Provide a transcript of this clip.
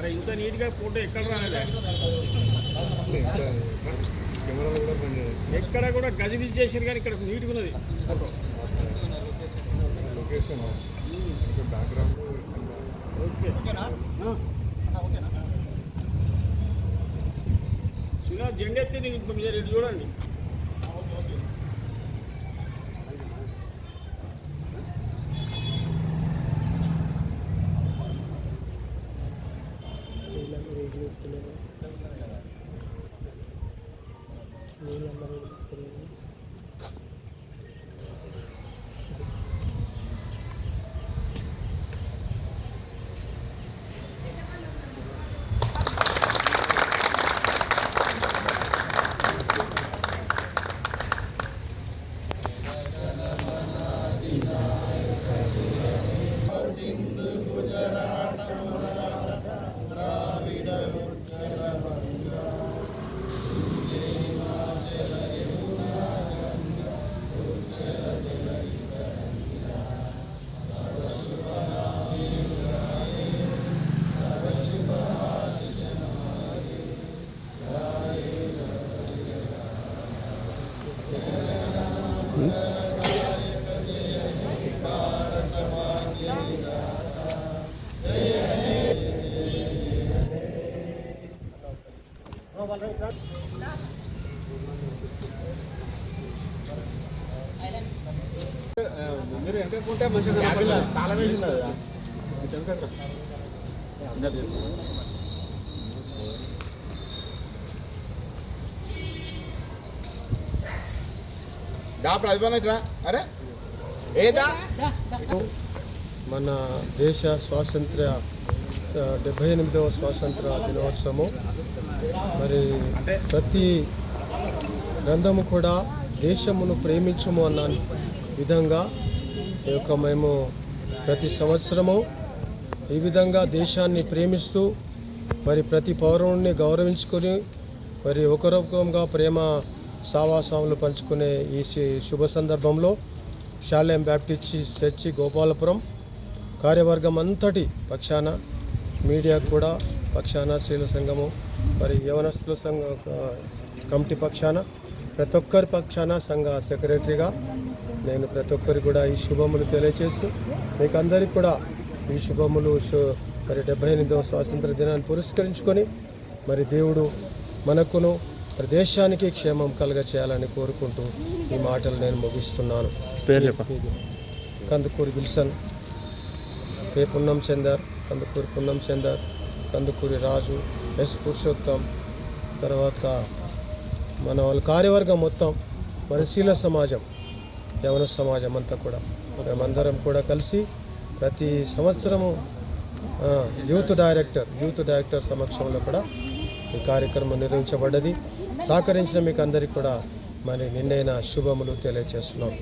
అరే ఇంత నీట్గా ఫోటో ఎక్కడ రాలేదు, ఎక్కడ కూడా గజిబిజి చేసారు కానీ ఇక్కడ నీట్గా ఉన్నది ఫోటో. లొకేషన్ బ్యాక్గ్రౌండ్ ఓకే జెండా ఎత్తి మీరు ఇటు చూడండి. మీరు ఎంతకుంటే మంచిగా తాళం వేసింది అందరు చేసుకున్నారు. అరే ఏదా మన దేశ స్వాతంత్ర్య 78వ స్వాతంత్ర దినోత్సవము. మరి ప్రతి గ్రంథము కూడా దేశమును ప్రేమించుము అన్న విధంగా ఈ యొక్క మేము ప్రతి సంవత్సరము ఈ విధంగా దేశాన్ని ప్రేమిస్తూ మరి ప్రతి పౌరుణ్ణి గౌరవించుకొని మరి ఒకరొకరుగా ప్రేమ సావాసాములు పంచుకునే ఈ శుభ సందర్భంలో శాలెం బ్యాప్టిస్ట్ చర్చి గోపాలపురం కార్యవర్గం అంతటి పక్షాన, మీడియా కూడా పక్షాన, స్త్రీల సంఘము మరి యవనస్తుల సంఘ కమిటీ పక్షాన, ప్రతి ఒక్కరి పక్షాన సంఘ సెక్రటరీగా నేను ప్రతి ఒక్కరికి కూడా ఈ శుభములు తెలియజేస్తూ మీకు అందరికీ కూడా ఈ శుభములు మరి 78వ స్వాతంత్ర దినాన్ని పురస్కరించుకొని మరి దేవుడు మనకును దేశానికి క్షేమం కలుగ చేయాలని కోరుకుంటూ ఈ మాటలు నేను ముగిస్తున్నాను. కందుకూరి విల్సన్, కే పున్నం చందర్, కందుకూరి పున్నం చందర్, కందుకూరి రాజు, ఎస్ పురుషోత్తం, తర్వాత మన వాళ్ళ కార్యవర్గం మొత్తం, పరిశీల సమాజం, యవన సమాజం అంతా కూడా మేమందరం కూడా కలిసి ప్రతి సంవత్సరము యూత్ డైరెక్టర్ సమక్షంలో కూడా ఈ కార్యక్రమం నిర్వహించబడ్డది. సహకరించిన మీకు అందరికీ కూడా మరి నిండైన శుభములు తెలియజేస్తున్నాం.